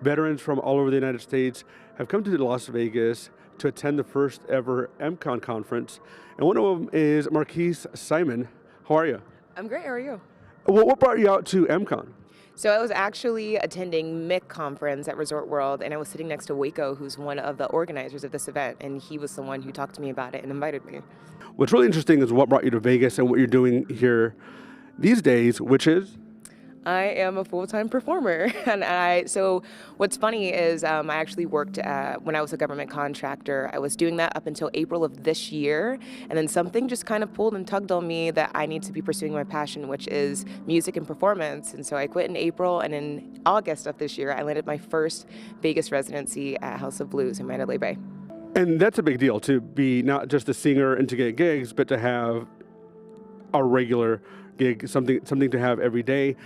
Veterans from all over the United States have come to Las Vegas to attend the first ever MCON conference. And one of them is Markeis Simon. How are you? I'm great, how are you? What brought you out to MCON? So I was actually attending MIC conference at Resort World, and I was sitting next to Waco, who's one of the organizers of this event, and he was the one who talked to me about it and invited me. What's really interesting is what brought you to Vegas and what you're doing here these days, which is? I am a full-time performer, and so what's funny is I actually worked when I was a government contractor. I was doing that up until April of this year, and then something just kind of pulled and tugged on me that I need to be pursuing my passion, which is music and performance. And so I quit in April, and in August of this year, I landed my first Vegas residency at House of Blues in Mandalay Bay. And that's a big deal, to be not just a singer and to get gigs, but to have a regular gig, something to have every day.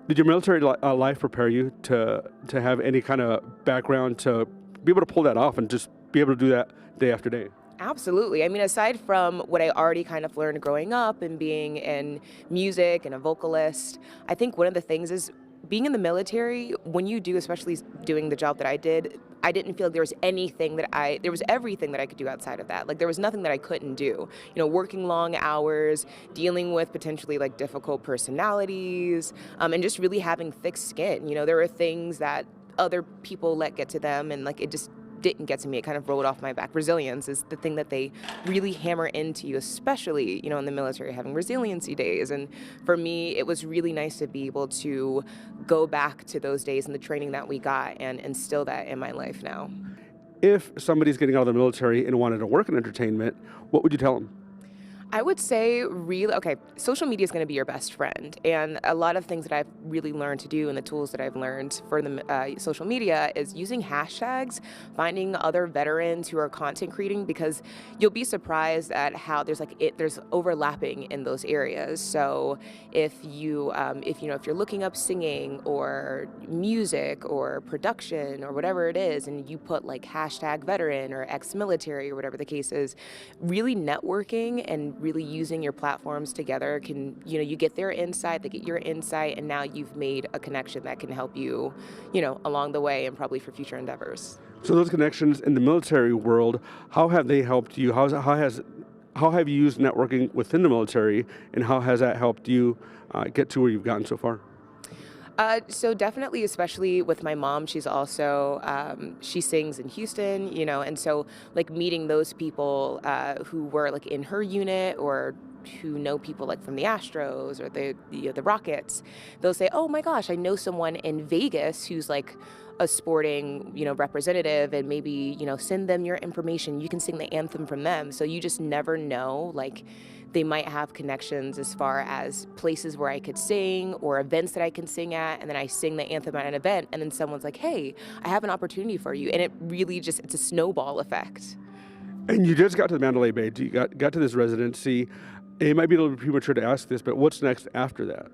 Did your military life prepare you to have any kind of background to be able to pull that off and just be able to do that day after day? Absolutely. I mean, aside from what I already kind of learned growing up and being in music and a vocalist, I think one of the things is being in the military, when you do, especially doing the job that I did, I didn't feel like there was there was everything that I could do outside of that. Like there was nothing that I couldn't do. You know, working long hours, dealing with potentially like difficult personalities, and just really having thick skin. You know, there were things that other people let get to them, and like it just didn't get to me. It kind of rolled off my back. Resilience is the thing that they really hammer into you, especially, you know, in the military, having resiliency days. And for me, it was really nice to be able to go back to those days and the training that we got and instill that in my life now. If somebody's getting out of the military and wanted to work in entertainment, what would you tell them? I would say social media is going to be your best friend. And a lot of things that I've really learned to do and the tools that I've learned for the social media is using hashtags, finding other veterans who are content creating, because you'll be surprised at how there's overlapping in those areas. So if you're looking up singing or music or production or whatever it is, and you put like hashtag veteran or ex-military or whatever the case is, really networking and really using your platforms together you get their insight, they get your insight, and now you've made a connection that can help you, along the way and probably for future endeavors. So those connections in the military world, how have they helped you? How have you used networking within the military, and how has that helped you get to where you've gotten so far? So definitely, especially with my mom, she's also, she sings in Houston, and so like meeting those people who were like in her unit or who know people like from the Astros or the Rockets, they'll say, oh my gosh, I know someone in Vegas who's like a sporting, representative, and maybe, send them your information. You can sing the anthem from them. So you just never know, like they might have connections as far as places where I could sing or events that I can sing at, and then I sing the anthem at an event, and then someone's like, hey, I have an opportunity for you. And it really it's a snowball effect. And you just got to the Mandalay Bay. You got to this residency. It might be a little bit premature to ask this, but what's next after that?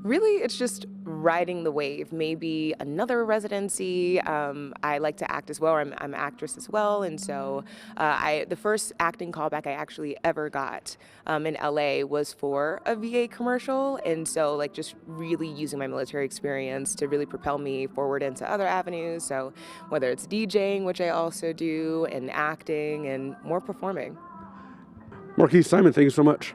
Really, it's just riding the wave. Maybe another residency. I like to act as well. I'm an actress as well, and so the first acting callback I actually ever got in LA was for a VA commercial, and so like just really using my military experience to really propel me forward into other avenues. So whether it's DJing, which I also do, and acting, and more performing. Markeis Simon, thank you so much.